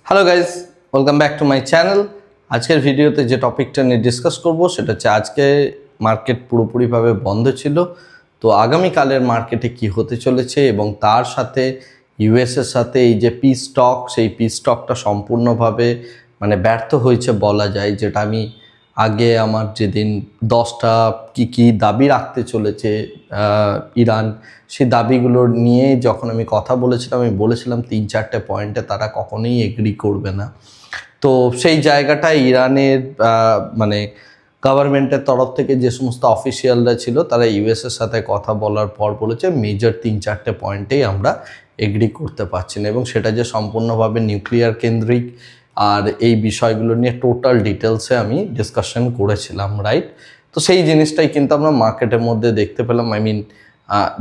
Hello guys, welcome back to my channel. আজকের ভিডিওতে যে টপিকটা নিয়ে ডিসকাস করব সেটা হচ্ছে আজকে মার্কেট পুরোপুরিভাবে বন্ধ ছিল, তো আগামীকালের মার্কেটে কি হতে চলেছে এবং তার সাথে ইউএসের সাথে এই যে পি স্টক, সেই পি স্টকটা সম্পূর্ণভাবে ব্যর্থ হয়েছে বলা যায়। যেটা আমি আগে আমার যেদিন 10টা কি দাবি রাখতে চলেছে ইরান, সেই দাবিগুলো নিয়ে যখন আমি কথা বলেছিলাম, আমি বলেছিলাম 3-4টে পয়েন্টে তারা কখনোই এগ্রি করবে না। তো সেই জায়গাটায় ইরানের গভর্নমেন্টের তরফ থেকে যে সমস্ত অফিসিয়ালরা ছিল তারা ইউএসের সাথে কথা বলার পর বলেছে মেজর 3-4টে পয়েন্টেই আমরা এগ্রি করতে পারছি না, এবং সেটা যে সম্পূর্ণভাবে নিউক্লিয়ার কেন্দ্রিক। আর এই বিষয়গুলো নিয়ে টোটাল ডিটেলসে আমি ডিসকাশন করেছিলাম, রাইট? তো সেই জিনিসটাই কিন্তু আমরা মার্কেটের মধ্যে দেখতে পেলাম,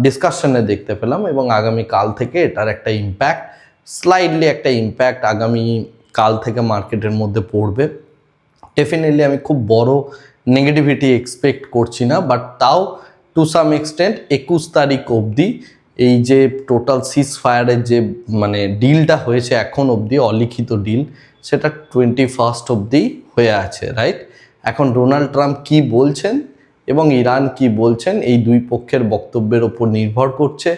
ডিসকাশনে দেখতে পেলাম, এবং আগামী কাল থেকে এটার একটা ইম্প্যাক্ট, স্লাইডলি একটা ইম্প্যাক্ট আগামী কাল থেকে মার্কেটের মধ্যে পড়বে। ডেফিনেটলি আমি খুব বড় নেগেটিভিটি এক্সপেক্ট করছি না, বাট তাও টু সাম এক্সটেন্ট 21 তারিখ অবধি এই যে টোটাল সিজ ফায়ারের যে ডিলটা হয়েছে এখন অবধি, অলিখিত ডিল, সেটা 21 অবধি হয়ে আছে, রাইট? এখন ডোনাল্ড ট্রাম্প কি বলছেন এবং ইরান কি বলছেন, এই দুই পক্ষের বক্তব্যের ওপর নির্ভর করছে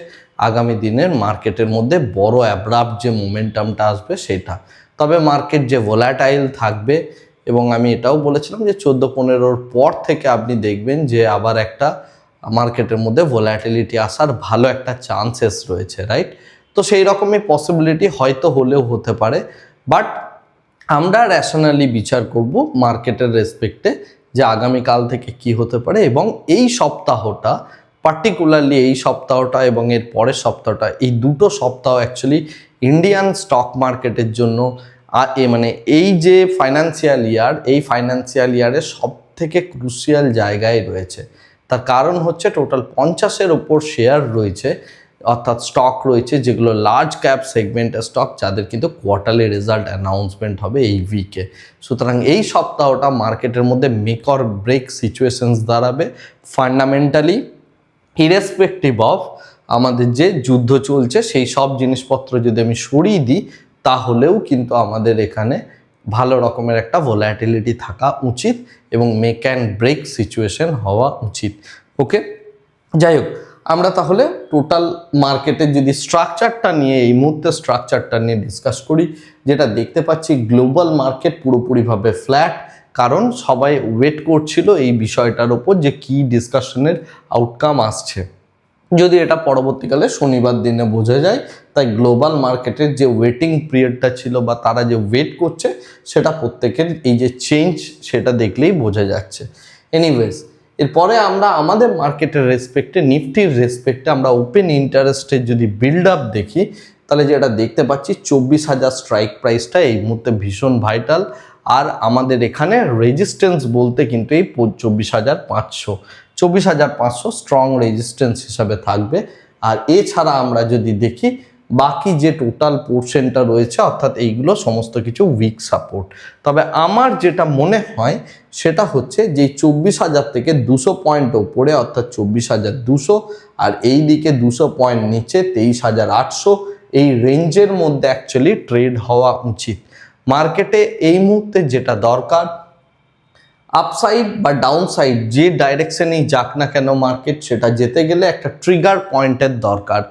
আগামী দিনের মার্কেটের মধ্যে বড় অ্যাব্রাপ্ট যে মোমেন্টামটা আসবে সেটা। তবে মার্কেট যে ভোলাটাইল থাকবে, এবং আমি এটাও বলেছিলাম যে 14-15 পর থেকে আপনি দেখবেন যে আবার একটা মার্কেটের মধ্যে ভোলাটিলিটি আসার ভালো একটা চান্সেস রয়েছে, রাইট? তো সেই রকমই পসিবিলিটি হয়তো হলেও হতে পারে, বাট আমরা র্যাশনালি বিচার করব মার্কেটের রেসপেক্টে যে আগামীকাল থেকে কি হতে পারে। এবং এই সপ্তাহটা, পার্টিকুলারলি এই সপ্তাহটা এবং এর পরের সপ্তাহটা, এই দুটো সপ্তাহ অ্যাকচুয়ালি ইন্ডিয়ান স্টক মার্কেটের জন্য এই যে ফাইন্যান্সিয়াল ইয়ার, এই ফাইন্যান্সিয়াল ইয়ারের সব থেকে ক্রুশিয়াল জায়গায় রয়েছে। তার কারণ হচ্ছে টোটাল 50-এর ওপর শেয়ার রয়েছে, অর্থাৎ স্টক রয়েছে যেগুলো লার্জ ক্যাপ সেগমেন্টের স্টক, যাদের কিন্তু কোয়ার্টারলি রেজাল্ট অ্যানাউন্সমেন্ট হবে এই উইকে। সুতরাং এই সপ্তাহটা মার্কেটের মধ্যে মেক অর ব্রেক সিচুয়েশনস দাঁড়াবে ফান্ডামেন্টালি, ইরেসপেক্টিভ অফ আমাদের যে যুদ্ধ চলছে। সেই সব জিনিসপত্র যদি আমি সরিয়ে দিই, তাহলেও কিন্তু আমাদের এখানে ভালো রকমের একটা ভোলাটিলিটি থাকা উচিত এবং মেক অ্যান্ড ব্রেক সিচুয়েশন হওয়া উচিত। ওকে, যাই হোক, আমরা তাহলে টোটাল মার্কেটের যদি স্ট্রাকচারটা নিয়ে, এই মুহূর্তে স্ট্রাকচারটা নিয়ে ডিসকাস করি, যেটা দেখতে পাচ্ছি গ্লোবাল মার্কেট পুরোপুরিভাবে ফ্ল্যাট, কারণ সবাই ওয়েট করছিল এই বিষয়টার ওপর যে কি ডিসকাশনের আউটকাম আসছে। যদি এটা পরবর্তীকালে শনিবার দিনে বোঝা যায়, তাই গ্লোবাল মার্কেটের যে ওয়েটিং পিরিয়ডটা ছিল বা তারা যে ওয়েট করছে, সেটা প্রত্যেকের এই যে চেঞ্জ, সেটা দেখলেই বোঝা যাচ্ছে। এনিওয়েজ, এরপরে আমরা আমাদের মার্কেটের রেসপেক্টে, নিফটির রেসপেক্টে আমরা ওপেন ইন্টারেস্টের যদি বিল্ড আপ দেখি, তাহলে যেটা দেখতে পাচ্ছি 24,000 স্ট্রাইক প্রাইসটা এই মুহূর্তে ভীষণ ভাইটাল। আর আমাদের এখানে রেজিস্ট্যান্স বলতে কিন্তু এই 24,500 স্ট্রং রেজিস্ট্যান্স হিসাবে থাকবে। আর এছাড়া আমরা যদি দেখি বাকি যে টোটাল পোর্শনটা রয়েছে, অর্থাৎ এইগুলো সমস্ত কিছু উইক সাপোর্ট। তবে আমার যেটা মনে হয় সেটা হচ্ছে যে 24,000 থেকে 200 পয়েন্ট ওপরে, অর্থাৎ 24,200, আর এই দিকে 200 পয়েন্ট নিচে 23,800, এই রেঞ্জের মধ্যে অ্যাকচুয়ালি ট্রেড হওয়া উচিত। মার্কেটে এই মুহূর্তে যেটা দরকার, আপসাইড বা ডাউনসাইড যে ডাইরেকশনেই যাক না কেন মার্কেট, সেটা যেতে গেলে একটা ট্রিগার পয়েন্টের দরকার।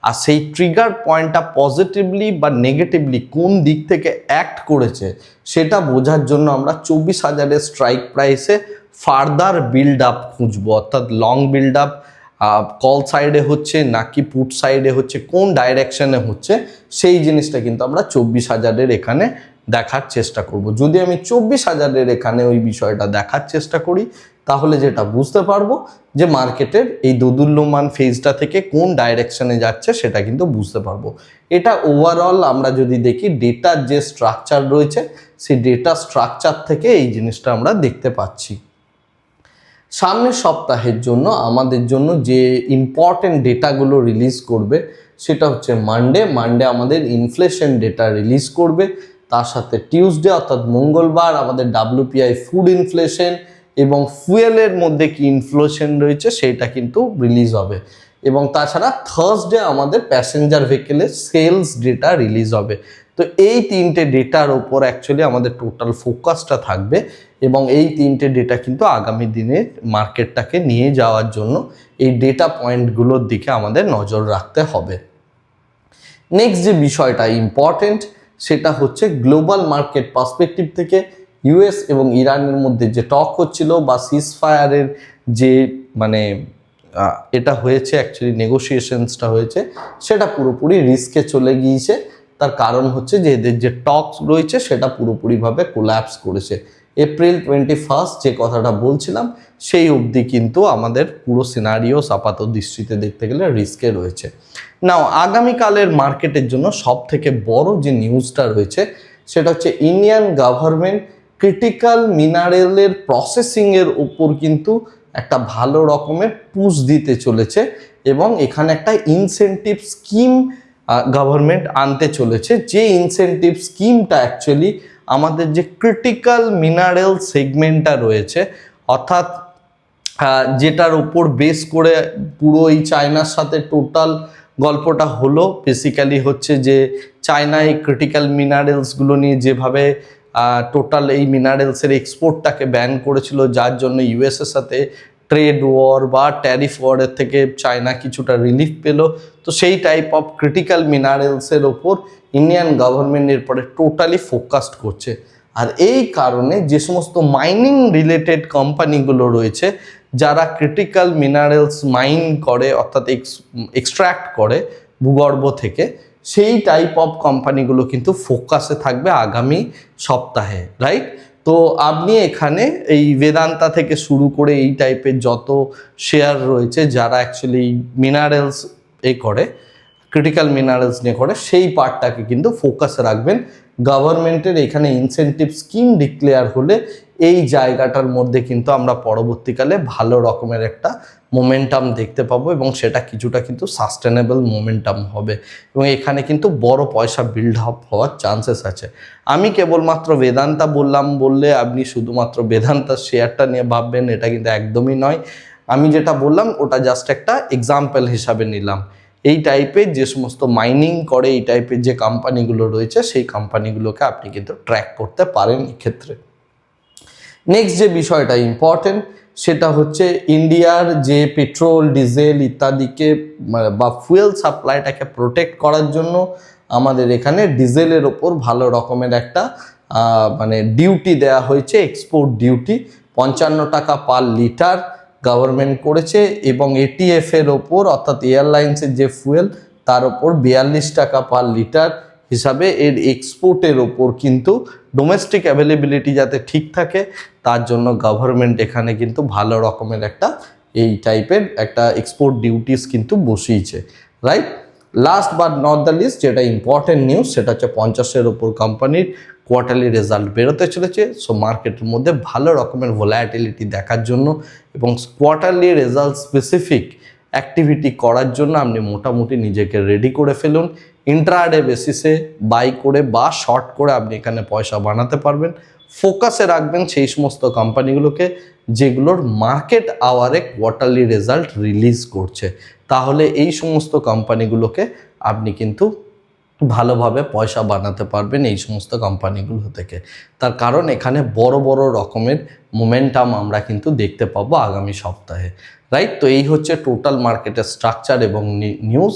আর সেই ট্রিগার পয়েন্টটা পজিটিভলি বা নেগেটিভলি কোন দিক থেকে অ্যাক্ট করেছে, সেটা বোঝার জন্য আমরা 24,000-এর স্ট্রাইক প্রাইসে ফার্দার বিল্ড আপ খুঁজবো, অর্থাৎ লং বিল্ড আপ কল সাইডে হচ্ছে নাকি পুট সাইডে হচ্ছে, কোন ডাইরেকশনে হচ্ছে, সেই জিনিসটা কিন্তু আমরা 24,000-এর এখানে দেখার চেষ্টা করব। যদি আমি 24,000-এর এখানে ওই বিষয়টা দেখার চেষ্টা করি, তাহলে যেটা বুঝতে পারবো যে মার্কেটের এই দোদুল্যমান ফেজটা থেকে কোন ডাইরেকশনে যাচ্ছে সেটা কিন্তু বুঝতে পারবো। এটা ওভারঅল আমরা যদি দেখি ডেটার যে স্ট্রাকচার রয়েছে, সেই ডেটা স্ট্রাকচার থেকে এই জিনিসটা আমরা দেখতে পাচ্ছি। সামনের সপ্তাহের জন্য আমাদের জন্য যে ইম্পর্টেন্ট ডেটাগুলো রিলিজ করবে, সেটা হচ্ছে মানডে আমাদের ইনফ্লেশন ডেটা রিলিজ করবে। তার সাথে টিউসডে অর্থাৎ মঙ্গলবার আমাদের WPI ফুড ইনফ্লেশন এবং ফুয়েলের মধ্যে কি ইনফ্লেশন রয়েছে সেইটা কিন্তু রিলিজ হবে। এবং তাছাড়া থার্সডে আমাদের প্যাসেঞ্জার ভেহিকেলের সেলস ডেটা রিলিজ হবে। তো এই তিনটে ডেটার ওপর অ্যাকচুয়ালি আমাদের টোটাল ফোকাসটা থাকবে এবং এই তিনটে ডেটা কিন্তু আগামী দিনে মার্কেটটাকে নিয়ে যাওয়ার জন্য এই ডেটা পয়েন্টগুলোর দিকে আমাদের নজর রাখতে হবে। নেক্সট যে বিষয়টা ইম্পর্টেন্ট সেটা হচ্ছে গ্লোবাল মার্কেট পার্সপেক্টিভ থেকে ইউএস এবং ইরানের মধ্যে যে টক হচ্ছিল বা সিজফায়ারের যে মানে এটা হয়েছে অ্যাকচুয়ালি নেগোসিয়েশনসটা হয়েছে সেটা পুরোপুরি রিস্কে চলে গিয়েছে। তার কারণ হচ্ছে যে এদের যে টকস রয়েছে সেটা পুরোপুরিভাবে কোল্যাপস করেছে। এপ্রিল 21 যে কথাটা বলছিলাম সেই অবধি কিন্তু আমাদের পুরো সিনারিওস আপাত দৃষ্টিতে দেখতে গেলে রিস্কে রয়েছে। নাও আগামীকালের মার্কেটের জন্য সব থেকে বড় যে নিউজটা রয়েছে সেটা হচ্ছে ইন্ডিয়ান গভর্নমেন্ট ক্রিটিক্যাল মিনারেলের প্রসেসিংয়ের উপর কিন্তু একটা ভালো রকমের পুশ দিতে চলেছে এবং এখানে একটা ইনসেনটিভ স্কিম গভর্নমেন্ট আনতে চলেছে, যে ইনসেনটিভ স্কিমটা অ্যাকচুয়ালি আমাদের যে ক্রিটিক্যাল মিনারেল সেগমেন্টটা রয়েছে অর্থাৎ যেটার উপর বেস করে পুরো এই চায়নার সাথে টোটাল গল্পটা হলো বেসিক্যালি হচ্ছে যে চায়না এই ক্রিটিক্যাল মিনারেলসগুলো নিয়ে যেভাবে টোটাল এই মিনারেলসের এক্সপোর্টটাকে ব্যান করেছিল, যার জন্য ইউএসের সাথে ট্রেড ওয়ার বা ট্যারিফ ওয়ারের থেকে চায়না কিছুটা রিলিফ পেল। তো সেই টাইপ অফ ক্রিটিক্যাল মিনারেলসের ওপর ইন্ডিয়ান গভর্নমেন্ট এরপরে টোটালি ফোকাসড করছে। আর এই কারণে যে সমস্ত মাইনিং রিলেটেড কোম্পানিগুলো রয়েছে যারা ক্রিটিক্যাল মিনারেলস মাইন করে অর্থাৎ এক্সট্র্যাক্ট করে ভূগর্ভ থেকে, সেই টাইপ অফ কোম্পানিগুলো কিন্তু ফোকাসে থাকবে আগামী সপ্তাহে, রাইট? তো আপনি এখানে এই বেদান্তা থেকে শুরু করে এই টাইপের যত শেয়ার রয়েছে যারা অ্যাকচুয়ালি মিনারেলস করে ক্রিটিক্যাল মিনারেলস নিয়ে করে সেই পার্টটাকে কিন্তু ফোকাসে রাখবেন। গভর্নমেন্টের এখানে ইনসেনটিভ স্কিম ডিক্লেয়ার হলে এই জায়গাটার মধ্যে কিন্তু আমরা পরবর্তীকালে ভালো রকমের একটা মোমেন্টাম দেখতে পাবো এবং সেটা কিছুটা কিন্তু সাস্টেনেবল মোমেন্টাম হবে এবং এখানে কিন্তু বড় পয়সা বিল্ড আপ হওয়ার চান্সেস আছে। আমি কেবলমাত্র বেদান্তা বললাম বললে আপনি শুধুমাত্র বেদান্তার শেয়ারটা নিয়ে ভাববেন, এটা কিন্তু একদমই নয়। আমি যেটা বললাম ওটা জাস্ট একটা এক্সাম্পল হিসাবে নিলাম। এই টাইপের যে সমস্ত মাইনিং করে এই টাইপের যে কোম্পানিগুলো রয়েছে সেই কোম্পানিগুলোকে আপনি কিন্তু ট্র্যাক করতে পারেন এক্ষেত্রে। নেক্সট যে বিষয়টা ইম্পর্টেন্ট সেটা হচ্ছে ইন্ডিয়ার যে পেট্রোল ডিজেল ইত্যাদিকে বা ফুয়েল সাপ্লাইটাকে প্রোটেক্ট করার জন্য আমাদের এখানে ডিজেলের ওপর ভালো রকমের একটা মানে ডিউটি দেওয়া হয়েছে, এক্সপোর্ট ডিউটি 55 টাকা পার লিটার গভর্নমেন্ট করেছে এবং এটিএফ এর ওপর অর্থাৎ এয়ারলাইন্সের যে ফুয়েল তার ওপর 42 টাকা পার লিটার হিসাবে এর এক্সপোর্টের ওপর কিন্তু ডোমেস্টিক অ্যাভেলেবিলিটি যাতে ঠিক থাকে তার জন্য গভর্নমেন্ট এখানে কিন্তু ভালো রকমের একটা এই টাইপের একটা এক্সপোর্ট ডিউটিস কিন্তু বসিয়েছে, right? Last but not the least যেটা ইম্পর্টেন্ট নিউজ সেটা হচ্ছে 50-এর ওপর কোম্পানির কোয়ার্টারলি রেজাল্ট বেরোতে চলেছে। সো মার্কেটের মধ্যে ভালো রকমের ভোলাটিলিটি দেখার জন্য এবং কোয়ার্টারলি রেজাল্ট স্পেসিফিক অ্যাক্টিভিটি করার জন্য আপনি মোটামুটি নিজেকে রেডি করে ফেলুন। ইন্ট্রাডে বেসিসে বাই করে বা শর্ট করে আপনি এখানে পয়সা বানাতে পারবেন। ফোকাসে রাখবেন সেই সমস্ত কোম্পানিগুলোকে যেগুলোর মার্কেট আওয়ারে কোয়ার্টারলি রেজাল্ট রিলিজ করছে, তাহলে এই সমস্ত কোম্পানিগুলোকে আপনি কিন্তু ভালোভাবে পয়সা বানাতে পারবেন এই সমস্ত কোম্পানিগুলো থেকে। তার কারণ এখানে বড় বড় রকমের মোমেন্টাম আমরা কিন্তু দেখতে পাবো আগামী সপ্তাহে, রাইট? তো এই হচ্ছে টোটাল মার্কেটের স্ট্রাকচার এবং নিউজ।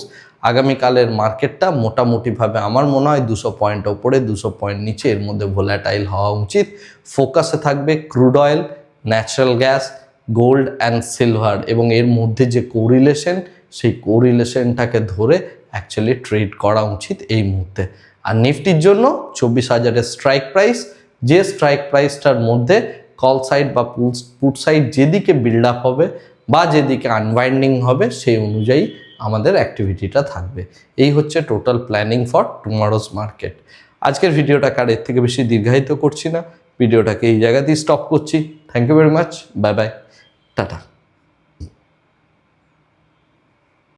আগামীকালের মার্কেটটা মোটামুটিভাবে আমার মনে হয় 200 পয়েন্ট ওপরে 200 পয়েন্ট নিচে এর মধ্যে ভোলাটাইল হওয়া উচিত। ফোকাসে থাকবে crude oil, natural gas, gold and silver এবং এর মধ্যে যে কোরিলেশন সেই কোরিলেশনটাকে ধরে অ্যাকচুয়ালি ট্রেড করা উচিত এই মুহূর্তে। আর নিফটির জন্য 24,000-এর স্ট্রাইক প্রাইস, যে স্ট্রাইক প্রাইসটার মধ্যে কল সাইড বা পুট সাইড যেদিকে বিল্ড আপ হবে বা যেদিকে আনওয়াইন্ডিং হবে সেই অনুযায়ী আমাদের অ্যাক্টিভিটিটা থাকবে। এই হচ্ছে total planning for tomorrow's market. আজকের ভিডিওটাকে আর এর থেকে বেশি দীর্ঘায়িত করছি না, ভিডিওটাকে এই জায়গাতেই স্টপ করছি। Thank you very much, bye bye, tata.